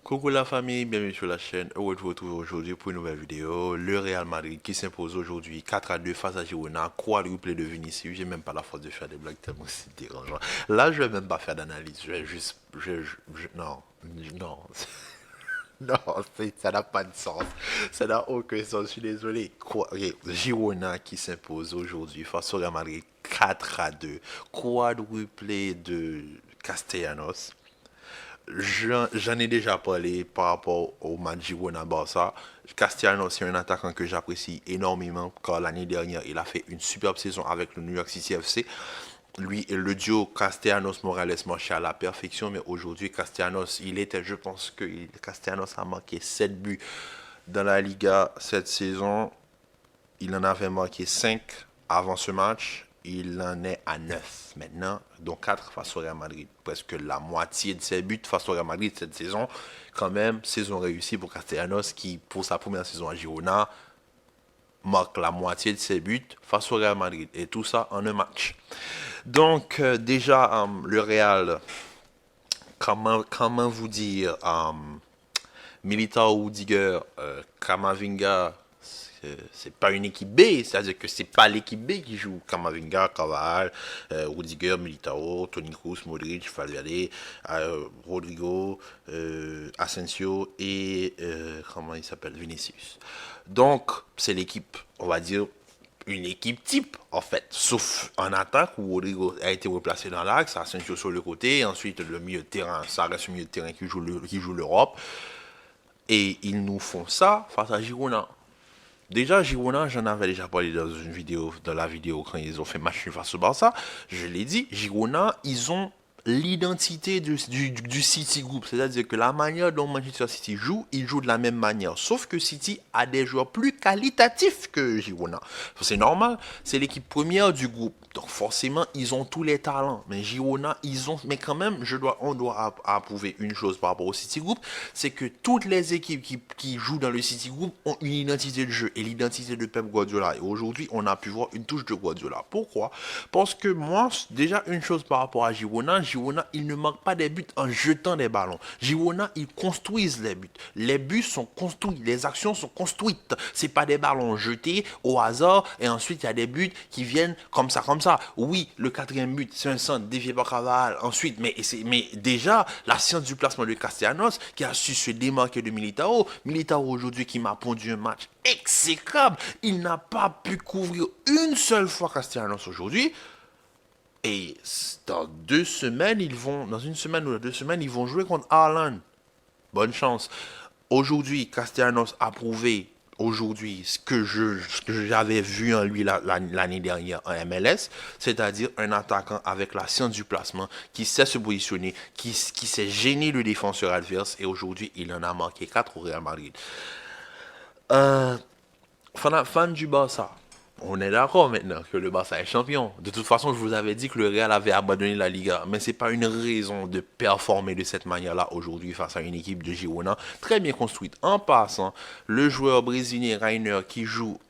Coucou la famille, bienvenue sur la chaîne. Heureux de vous retrouver aujourd'hui pour une nouvelle vidéo. Le Real Madrid qui s'impose aujourd'hui 4-2 face à Girona, quadruplé de Vinicius. J'ai même pas la force de faire des blagues tellement c'est dérangeant. Là, je vais même pas faire d'analyse. Je vais juste. Non, non, non, ça n'a pas de sens. Ça n'a aucun sens. Je suis désolé. Ok, Girona qui s'impose aujourd'hui face au Real Madrid 4-2, quadruplé de Castellanos. J'en ai déjà parlé par rapport au match Girona-Barça. Castellanos, c'est un attaquant que j'apprécie énormément car l'année dernière, il a fait une superbe saison avec le New York City FC. Lui et le duo Castellanos-Morales marchaient à la perfection, mais aujourd'hui, Castellanos, je pense que Castellanos a marqué 7 buts dans la Liga cette saison. Il en avait marqué 5 avant ce match. Il en est à 9 maintenant, dont 4 face au Real Madrid. Presque la moitié de ses buts face au Real Madrid cette saison. Quand même, saison réussie pour Castellanos qui, pour sa première saison à Girona, marque la moitié de ses buts face au Real Madrid. Et tout ça en un match. Donc, déjà, le Real, comment vous dire, Militao, Rudiger, Kamavinga, c'est pas une équipe B, c'est-à-dire que c'est pas l'équipe B qui joue. Kamavinga, Carvajal, Rudiger, Militao, Toni Kroos, Modric, Valverde, Rodrigo, Asensio et comment il s'appelle, Vinicius. Donc c'est l'équipe, on va dire une équipe type en fait, sauf en attaque où Rodrigo a été replacé dans l'axe, Asensio sur le côté, et ensuite le milieu de terrain, ça reste le milieu de terrain qui joue l'Europe. Et ils nous font ça face à Girona. Déjà, Girona, j'en avais déjà parlé dans la vidéo quand ils ont fait match face au Barça. Je l'ai dit, Girona, ils ont l'identité du City Group. C'est-à-dire que la manière dont Manchester City joue, ils jouent de la même manière. Sauf que City a des joueurs plus qualitatifs que Girona. C'est normal, c'est l'équipe première du groupe. Donc forcément, ils ont tous les talents. Mais Girona, mais quand même, on doit approuver une chose par rapport au City Group, c'est que toutes les équipes qui jouent dans le City Group ont une identité de jeu et l'identité de Pep Guardiola. Et aujourd'hui, on a pu voir une touche de Guardiola. Pourquoi? Parce que moi, déjà une chose par rapport à Girona, ils ne marquent pas des buts en jetant des ballons. Girona, ils construisent les buts. Les buts sont construits, les actions sont construites. C'est pas des ballons jetés au hasard et ensuite il y a des buts qui viennent comme ça, comme ça. Oui, le quatrième but, c'est un centre dévié par Carvajal. Ensuite, mais déjà, la science du placement de Castellanos qui a su se démarquer de Militao. Militao aujourd'hui qui m'a pondu un match exécrable. Il n'a pas pu couvrir une seule fois Castellanos aujourd'hui. Et dans une semaine ou 2 semaines, ils vont jouer contre Haaland. Bonne chance. Aujourd'hui, Castellanos a prouvé aujourd'hui ce que j'avais vu en lui l'année dernière en MLS, c'est-à-dire un attaquant avec la science du placement, qui sait se positionner, qui sait gêner le défenseur adverse, et aujourd'hui, il en a marqué 4 au Real Madrid. Euh, fan du Barça, on est d'accord maintenant que le Barça est champion. De toute façon, je vous avais dit que le Real avait abandonné la Liga. Mais ce n'est pas une raison de performer de cette manière-là aujourd'hui face à une équipe de Girona très bien construite. En passant, le joueur brésilien Rainer qui joue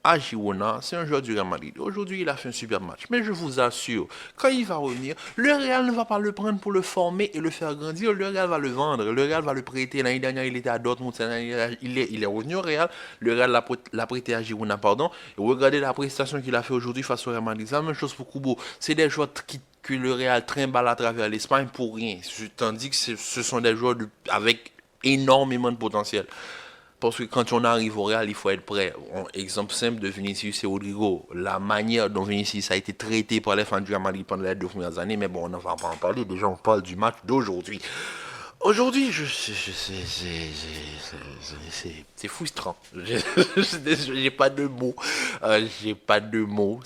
à Girona, c'est un joueur du Real Madrid. Aujourd'hui, il a fait un super match. Mais je vous assure, quand il va revenir, le Real ne va pas le prendre pour le former et le faire grandir. Le Real va le vendre. Le Real va le prêter. L'année dernière, il était à Dortmund. Il est revenu au Real. Le Real l'a prêté à Girona, pardon. Et regardez la prestation qu'il a fait aujourd'hui face au Real Madrid. C'est la même chose pour Kubo. C'est des joueurs que le Real trimballe à travers l'Espagne pour rien. Tandis que ce sont des joueurs avec énormément de potentiel. Parce que quand on arrive au Real, il faut être prêt. Exemple simple de Vinicius et Rodrigo. La manière dont Vinicius a été traité par les fans du Real Madrid pendant les 2 premières années, mais bon, on ne va pas en parler. Déjà, on parle du match d'aujourd'hui. Aujourd'hui, c'est frustrant. J'ai pas de mots. J'ai pas de mots.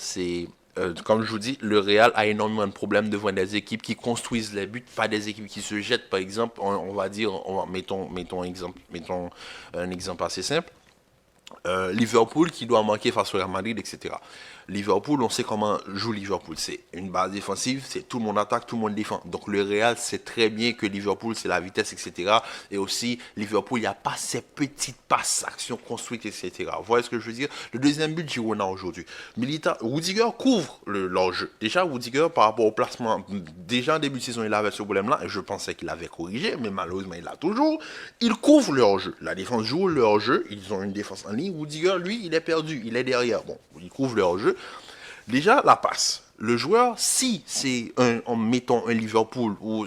Comme je vous dis, le Real a énormément de problèmes devant des équipes qui construisent les buts, pas des équipes qui se jettent. Par exemple, on va dire, mettons un exemple assez simple. Liverpool qui doit manquer face au Real Madrid, etc. Liverpool, on sait comment joue Liverpool. C'est une base défensive, c'est tout le monde attaque, tout le monde défend. Donc le Real sait très bien que Liverpool, c'est la vitesse, etc. Et aussi, Liverpool, il n'y a pas ces petites passes, actions construites, etc. Vous voyez ce que je veux dire? Le deuxième but, Girona aujourd'hui. Rudiger couvre l'enjeu. Déjà, Rudiger, par rapport au placement, déjà en début de saison, il avait ce problème-là, et je pensais qu'il avait corrigé, mais malheureusement, il l'a toujours. Il couvre leur jeu. La défense joue leur jeu. Ils ont une défense en ligne. Rudiger, lui, il est perdu. Il est derrière. Bon, il couvre leur jeu. Déjà, la passe. Le joueur, si c'est mettons un Liverpool ou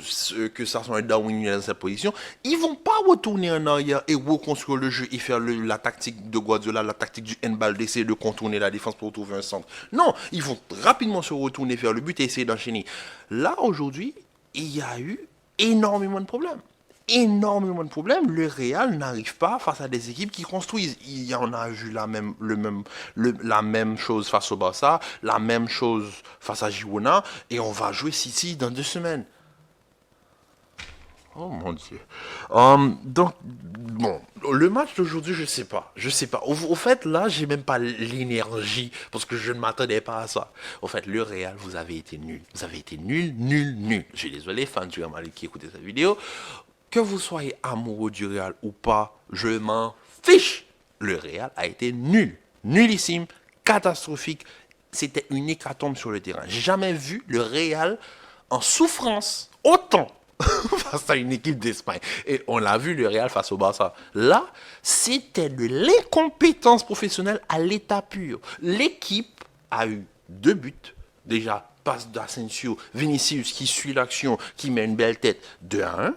que ça soit un Darwin dans cette position, ils vont pas retourner en arrière et reconstruire le jeu et faire la tactique de Guardiola, la tactique du handball, d'essayer de contourner la défense pour trouver un centre. Non, ils vont rapidement se retourner vers le but et essayer d'enchaîner. Là, aujourd'hui, il y a eu énormément de problèmes. Énormément de problèmes. Le Real n'arrive pas face à des équipes qui construisent. Il y en a vu la même chose face au Barça, la même chose face à Girona, et on va jouer City dans 2 semaines. Oh mon Dieu. Donc, bon, le match d'aujourd'hui, je sais pas. Je sais pas. Au fait, là, j'ai même pas l'énergie parce que je ne m'attendais pas à ça. Au fait, le Real, vous avez été nul. Vous avez été nul, nul, nul. Je suis désolé, fans du Real Madrid qui écoutez cette vidéo. Que vous soyez amoureux du Real ou pas, je m'en fiche. Le Real a été nul. Nullissime, catastrophique. C'était une hécatombe sur le terrain. J'ai jamais vu le Real en souffrance autant face à une équipe d'Espagne. Et on l'a vu, le Real face au Barça. Là, c'était de l'incompétence professionnelle à l'état pur. L'équipe a eu 2 buts. Déjà, passe d'Asensio, Vinicius qui suit l'action, qui met une belle tête, 2-1.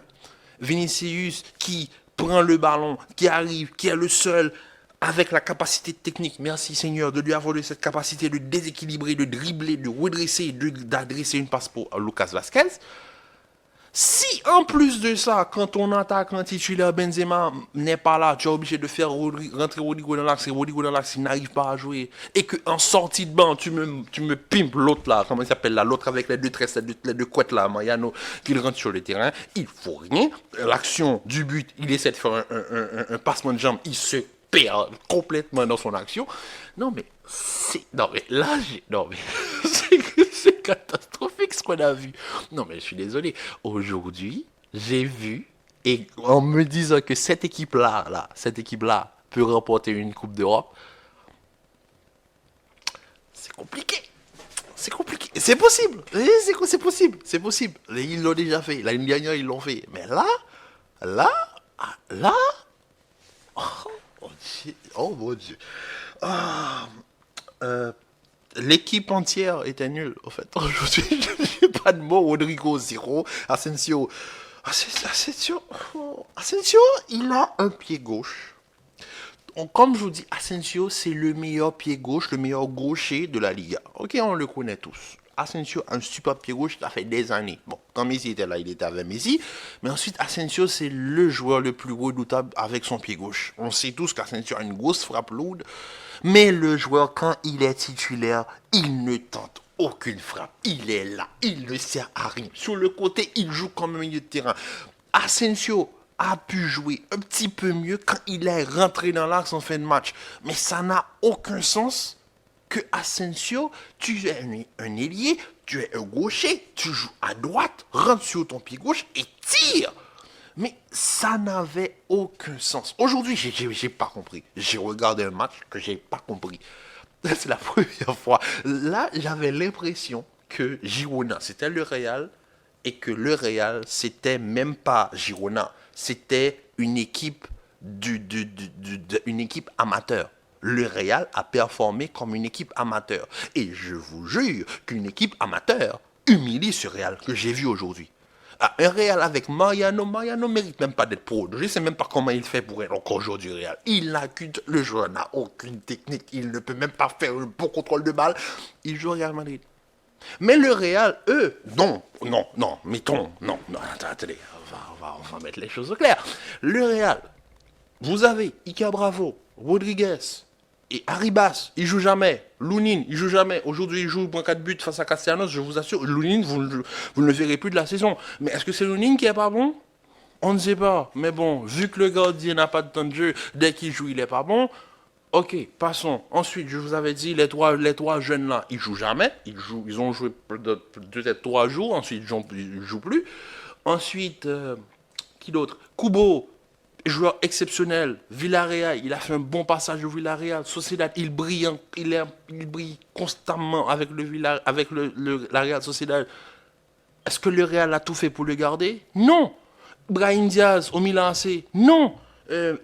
Vinicius qui prend le ballon, qui arrive, qui est le seul avec la capacité technique, merci Seigneur, de lui avoir cette capacité de déséquilibrer, de dribbler, de redresser, d'adresser une passe pour Lucas Vazquez. Si en plus de ça, quand ton attaquant titulaire Benzema n'est pas là, tu es obligé de faire rentrer Rodrigo dans l'axe et Rodrigo dans l'axe, il n'arrive pas à jouer, et qu'en sortie de banc, tu me pimpes l'autre là, comment il s'appelle là, l'autre avec les 2 tresses, les 2 couettes là, Mariano, qu'il rentre sur le terrain, il faut rien. L'action du but, il essaie de faire un passement de jambe, il se perd complètement dans son action. Non mais, non mais là, non mais, c'est catastrophique ce qu'on a vu. Non mais je suis désolé. Aujourd'hui, j'ai vu, et en me disant que cette équipe-là peut remporter une Coupe d'Europe, c'est compliqué. C'est compliqué. C'est possible. C'est possible. C'est possible. Ils l'ont déjà fait. L'année dernière, ils l'ont fait. Mais là, oh mon Dieu. Ah, l'équipe entière était nulle, en fait. Aujourd'hui, je n'ai pas de mots. Rodrigo, 0. Asensio, il a un pied gauche. Comme je vous dis, Asensio, c'est le meilleur pied gauche, le meilleur gaucher de la Liga. Ok, on le connaît tous. Asensio a un super pied gauche, ça fait des années. Bon, quand Messi était là, il était avec Messi. Mais ensuite, Asensio, c'est le joueur le plus redoutable avec son pied gauche. On sait tous qu'Asensio a une grosse frappe lourde. Mais le joueur, quand il est titulaire, il ne tente aucune frappe. Il est là, il ne sert à rien. Sur le côté, il joue comme un milieu de terrain. Asensio a pu jouer un petit peu mieux quand il est rentré dans l'axe en fin de match. Mais ça n'a aucun sens que Asensio, tu es un ailier, tu es un gaucher, tu joues à droite, rentre sur ton pied gauche et tire. Mais ça n'avait aucun sens. Aujourd'hui, j'ai pas compris. J'ai regardé un match que j'ai pas compris. C'est la première fois. Là, j'avais l'impression que Girona, c'était le Real, et que le Real, c'était même pas Girona. C'était une équipe, une équipe amateur. Le Real a performé comme une équipe amateur. Et je vous jure qu'une équipe amateur humilie ce Real que j'ai vu aujourd'hui. Un Real avec Mariano mérite même pas d'être pro. Je ne sais même pas comment il fait pour être encore joueur du Real. Le joueur n'a aucune technique. Il ne peut même pas faire un bon contrôle de balle. Il joue au Real Madrid. Mais le Real, eux, attendez, on va mettre les choses au clair. Le Real, vous avez Ika Bravo, Rodriguez et Arribas, il joue jamais. Lunin, il joue jamais. Aujourd'hui, il joue pour 4 buts face à Castellanos, je vous assure. Lunin, vous ne le verrez plus de la saison. Mais est-ce que c'est Lunin qui est pas bon? On ne sait pas. Mais bon, vu que le gardien n'a pas de temps de jeu, dès qu'il joue, il est pas bon. Ok, passons. Ensuite, je vous avais dit, les trois jeunes là, ils jouent jamais. Ils ont joué peut-être 3 jours. Ensuite, ils jouent plus. Ensuite, qui d'autre? Kubo, joueur exceptionnel. Villarreal, il a fait un bon passage au Villarreal. Sociedad, il brille constamment avec la Real Sociedad. Est-ce que le Real a tout fait pour le garder? Non. Brahim Diaz au Milan AC? Non.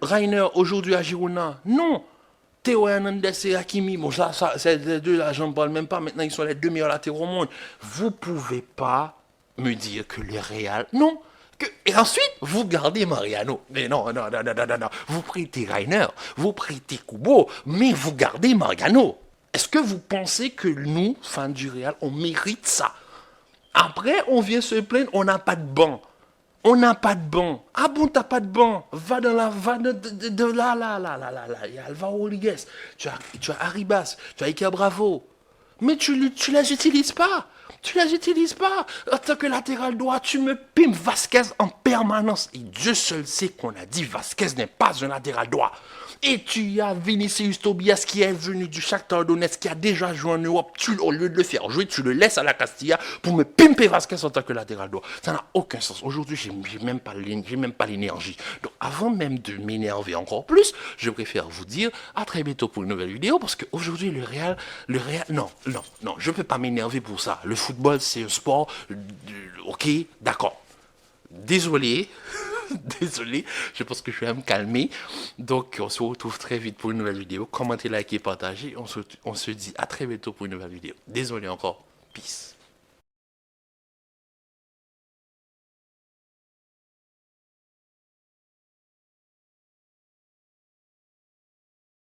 Rainer aujourd'hui à Girona? Non. Théo Hernandez et Hakimi, bon, c'est les deux là, j'en parle même pas. Maintenant, ils sont les deux meilleurs latéraux au monde. Vous pouvez pas me dire que le Real. Non. Et ensuite, vous gardez Mariano. Mais non, non, non, non, non, non, non. Vous prêtez Rainer, vous prêtez Kubo, mais vous gardez Mariano. Est-ce que vous pensez que nous, fans du Real, on mérite ça? Après, on vient se plaindre, on n'a pas de banc. On n'a pas de banc. Ah bon, t'as pas de banc? Va dans la. Va de là, là, là, là, là, là. Il y a Alvaro Rodriguez. Tu as Arribas. Tu as Ika Bravo. Mais tu les utilises pas. Tu les utilises pas. En tant que latéral droit, tu me pimes Vasquez en permanence. Et Dieu seul sait qu'on a dit Vasquez n'est pas un latéral droit. Et tu as Vinicius Tobias qui est venu du Shakhtar Donetsk, qui a déjà joué en Europe. Au lieu de le faire jouer, tu le laisses à la Castilla pour me pimper Vasquez en tant que latéral droit. Ça n'a aucun sens. Aujourd'hui, j'ai même pas l'énergie. Donc, avant même de m'énerver encore plus, je préfère vous dire à très bientôt pour une nouvelle vidéo, parce qu'aujourd'hui, non, non, non, je ne peux pas m'énerver pour ça. Le football, c'est un sport, ok, d'accord. Désolé, désolé, je pense que je vais me calmer. Donc, on se retrouve très vite pour une nouvelle vidéo. Commentez, likez, partagez. On se dit à très bientôt pour une nouvelle vidéo. Désolé encore. Peace.